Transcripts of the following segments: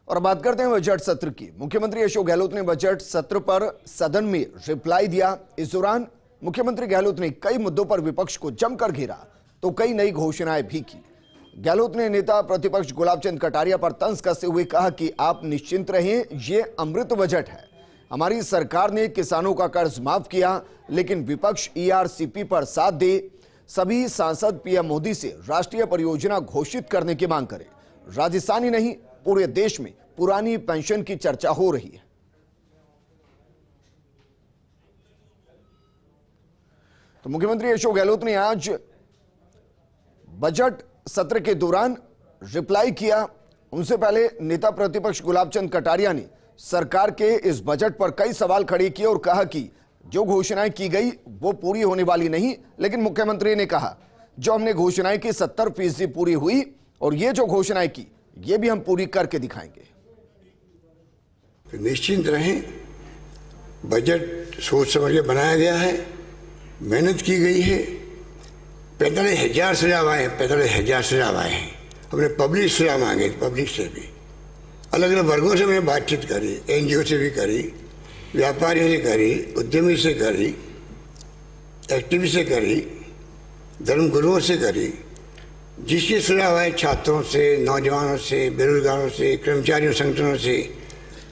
और बात करते हैं बजट सत्र की। मुख्यमंत्री अशोक गहलोत ने बजट सत्र पर सदन में रिप्लाई दिया। इस दौरान मुख्यमंत्री गहलोत ने कई मुद्दों पर विपक्ष को जमकर घेरा तो कई नई घोषणाएं भी की। गहलोत ने नेता प्रतिपक्ष गुलाब चंद कटारिया पर तंज कसते हुए कहा कि आप निश्चिंत रहें, ये अमृत बजट है। हमारी सरकार ने किसानों का कर्ज माफ किया, लेकिन विपक्ष ईआरसीपी पर साथ दे। सभी सांसद पीएम मोदी से राष्ट्रीय परियोजना घोषित करने की मांग करें। राजस्थानी नहीं, पूरे देश में पुरानी पेंशन की चर्चा हो रही है। तो मुख्यमंत्री अशोक गहलोत ने आज बजट सत्र के दौरान रिप्लाई किया। उनसे पहले नेता प्रतिपक्ष गुलाब चंद कटारिया ने सरकार के इस बजट पर कई सवाल खड़े किए और कहा कि जो घोषणाएं की गई वो पूरी होने वाली नहीं, लेकिन मुख्यमंत्री ने कहा जो हमने घोषणाएं की 70% पूरी हुई और ये जो घोषणाएं की ये भी हम पूरी करके दिखाएंगे। तो निश्चिंत रहें, बजट सोच समझ के बनाया गया है, मेहनत की गई है। 45,000 सुझाव आए हैं, 45,000 सुझाव आए हैं। हमने पब्लिक सुझाव मांगे, पब्लिक से भी अलग अलग वर्गों से मैंने बातचीत करी, एनजीओ से भी करी, व्यापारियों से करी, उद्यमी से करी, एक्टिविस्ट से करी, धर्मगुरुओं से करी। जिसके सुझाव आए छात्रों से, नौजवानों से, बेरोजगारों से, कर्मचारियों संगठनों से,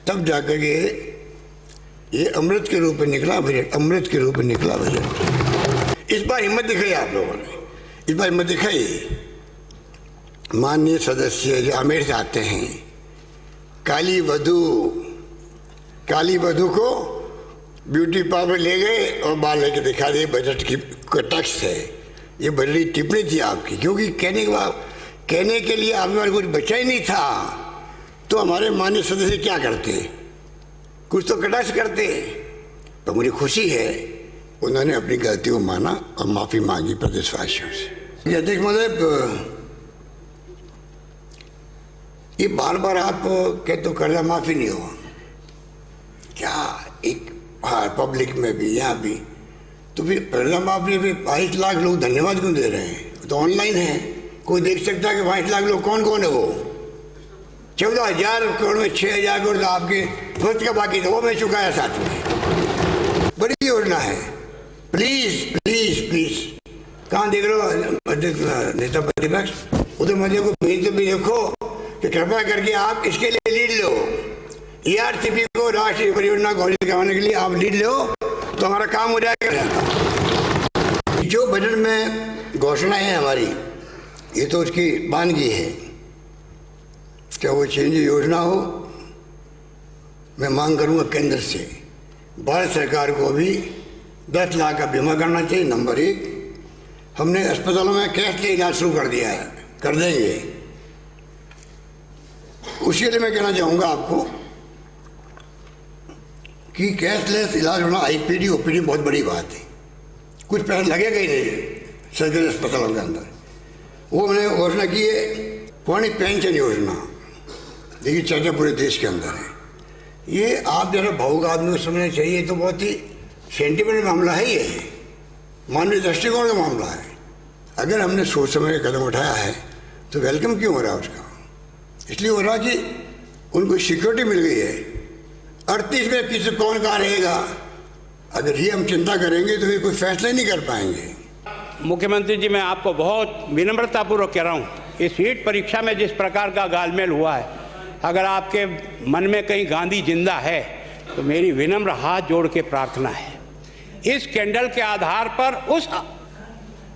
तब जाकर के ये अमृत के रूप में निकला बजट, अमृत के रूप में निकला बजट। इस बार हिम्मत दिखाई आप लोगों ने, इस बार हिम्मत दिखाई। माननीय सदस्य जो आमेर से आते हैं, काली वधू को ब्यूटी पार्लर ले गए और बाल लेके दिखा दिए। बजट की टेक्स्ट है ये, बजट टिप्पणी थी आपकी, क्योंकि कहने के लिए आप में कुछ बचा ही नहीं था। तो हमारे माननीय सदस्य क्या करते, कुछ तो कटाक्ष करते। तो मुझे खुशी है उन्होंने अपनी गलती को माना और माफी मांगी प्रदेशवासियों से। अध्यक्ष महोदय, ये बार बार आप कहते तो कर्जा माफी नहीं हो क्या, एक पब्लिक में भी यहाँ भी, तो फिर कर्जा माफी भी 22 लाख लोग धन्यवाद क्यों दे रहे हैं? तो ऑनलाइन है, कोई देख सकता है कि 22 लाख लोग कौन कौन है। वो 14,000 करोड़ में 6,000 करोड़ तो आपके दोस्त का बाकी था, वो मैं चुकाया साथ में। बड़ी योजना है। प्लीज प्लीज प्लीज, कहाँ देख रहे हो नेता प्रतिपक्ष, उधर मुझे को भेज भी देखो कि कृपया करके आप इसके लिए लीड लो। ईआरसीपी को राष्ट्रीय परियोजना घोषित करवाने के लिए आप लीड लो तो हमारा काम हो जाएगा। जो बजट में घोषणाएं हैं हमारी, ये तो उसकी वानगी है। क्या वो चेंज योजना हो, मैं मांग करूंगा केंद्र से भारत सरकार को भी 10 लाख का बीमा करना चाहिए। नंबर 1, हमने अस्पतालों में कैशलेस इलाज शुरू कर दिया है, कर देंगे। उसके लिए मैं कहना चाहूँगा आपको कि कैशलेस इलाज होना आईपीडी ओपीडी बहुत बड़ी बात है। कुछ पैसे लगेगा ही नहीं सरकारी अस्पतालों के अंदर। वो मैंने घोषणा की है पुरानी पेंशन योजना, देखिए चर्चा पूरे देश के अंदर है। ये आप जरा भावुक आदमी को समझना चाहिए, तो बहुत ही सेंटिमेंट मामला है ये, मानवीय दृष्टिकोण का मामला है। अगर हमने सोच समझ के कदम उठाया है तो वेलकम क्यों हो रहा है उसका? इसलिए हो रहा कि उनको सिक्योरिटी मिल गई है। 38 में किसी कौन कहाँ रहेगा, अगर ये हम चिंता करेंगे तो फिर कोई फैसला नहीं कर पाएंगे। मुख्यमंत्री जी, मैं आपको बहुत विनम्रतापूर्वक कह रहा हूँ, इस सीट परीक्षा में जिस प्रकार का गालमेल हुआ है, अगर आपके मन में कहीं गांधी जिंदा है तो मेरी विनम्र हाथ जोड़ के प्रार्थना है, इस स्कैंडल के आधार पर उस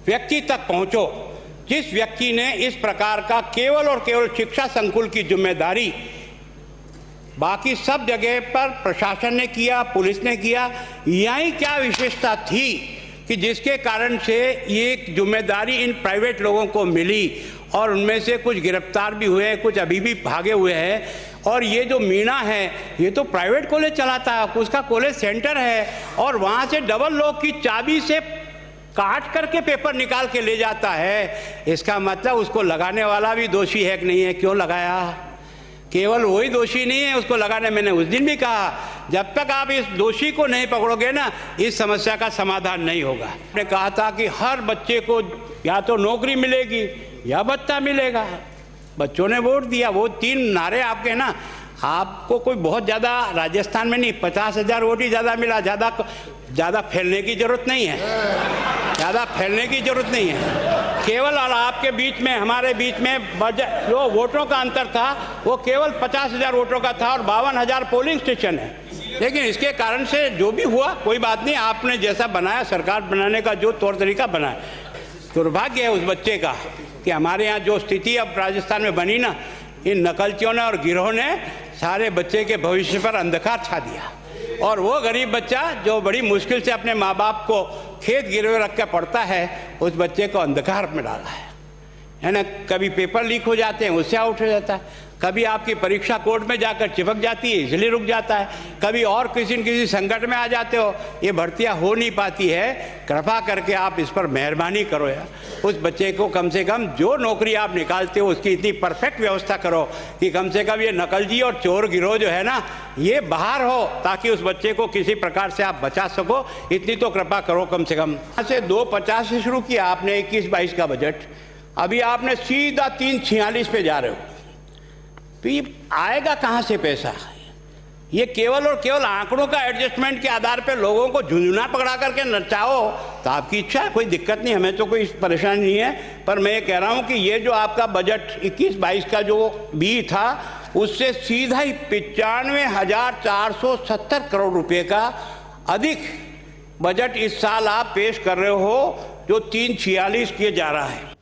व्यक्ति तक पहुंचो जिस व्यक्ति ने इस प्रकार का केवल और केवल शिक्षा संकुल की जिम्मेदारी बाकी सब जगह पर प्रशासन ने किया, पुलिस ने किया। यही क्या विशेषता थी कि जिसके कारण से ये जिम्मेदारी इन प्राइवेट लोगों को मिली और उनमें से कुछ गिरफ्तार भी हुए हैं, कुछ अभी भी भागे हुए हैं। और ये जो मीणा है ये तो प्राइवेट कॉलेज चलाता है, उसका कॉलेज सेंटर है और वहाँ से डबल लॉक की चाबी से काट करके पेपर निकाल के ले जाता है। इसका मतलब उसको लगाने वाला भी दोषी है कि नहीं है? क्यों लगाया? केवल वही दोषी नहीं है, उसको लगाने। मैंने उस दिन भी कहा, जब तक आप इस दोषी को नहीं पकड़ोगे ना, इस समस्या का समाधान नहीं होगा। मैंने कहा था कि हर बच्चे को या तो नौकरी मिलेगी या भत्ता मिलेगा। बच्चों ने वोट दिया। वो 3 नारे आपके ना, आपको कोई बहुत ज़्यादा राजस्थान में नहीं, 50,000 वोट ही ज़्यादा मिला, ज़्यादा फैलने की जरूरत नहीं है, ज़्यादा फैलने की जरूरत नहीं है। केवल और आपके बीच में, हमारे बीच में जो वोटों का अंतर था वो केवल 50,000 वोटों का था और 52,000 पोलिंग स्टेशन है। लेकिन इसके कारण से जो भी हुआ कोई बात नहीं, आपने जैसा बनाया, सरकार बनाने का जो तौर तरीका बनाया, दुर्भाग्य है उस बच्चे का कि हमारे यहाँ जो स्थिति अब राजस्थान में बनी ना, इन नकलचियों ने और गिरोह ने सारे बच्चे के भविष्य पर अंधकार छा दिया। और वो गरीब बच्चा जो बड़ी मुश्किल से अपने माँ बाप को खेत गिरवे रख कर पढ़ता है, उस बच्चे को अंधकार में डाला है ना। कभी पेपर लीक हो जाते हैं, उससे आउट हो जाता है, कभी आपकी परीक्षा कोर्ट में जाकर चिपक जाती है, इसलिए रुक जाता है, कभी और किसी न किसी संकट में आ जाते हो, ये भर्तियां हो नहीं पाती है। कृपा करके आप इस पर मेहरबानी करो यार, उस बच्चे को कम से कम जो नौकरी आप निकालते हो उसकी इतनी परफेक्ट व्यवस्था करो कि कम से कम ये नकलजी और चोर गिरोह जो है ना, ये बाहर हो, ताकि उस बच्चे को किसी प्रकार से आप बचा सको। इतनी तो कृपा करो कम से कम। यहाँ से 250 से शुरू किया आपने 21-22 का बजट, अभी आपने सीधा 346 पे जा रहे हो, तो ये आएगा कहाँ से पैसा? ये केवल और केवल आंकड़ों का एडजस्टमेंट के आधार पर लोगों को झुंझुना पकड़ा करके नचाओ तो आपकी इच्छा है, कोई दिक्कत नहीं, हमें तो कोई परेशानी नहीं है। पर मैं ये कह रहा हूँ कि ये जो आपका बजट 21-22 का जो बी था, उससे सीधा ही 95,470 करोड़ रुपए का अधिक बजट इस साल आप पेश कर रहे हो, जो 346 किए जा रहा है।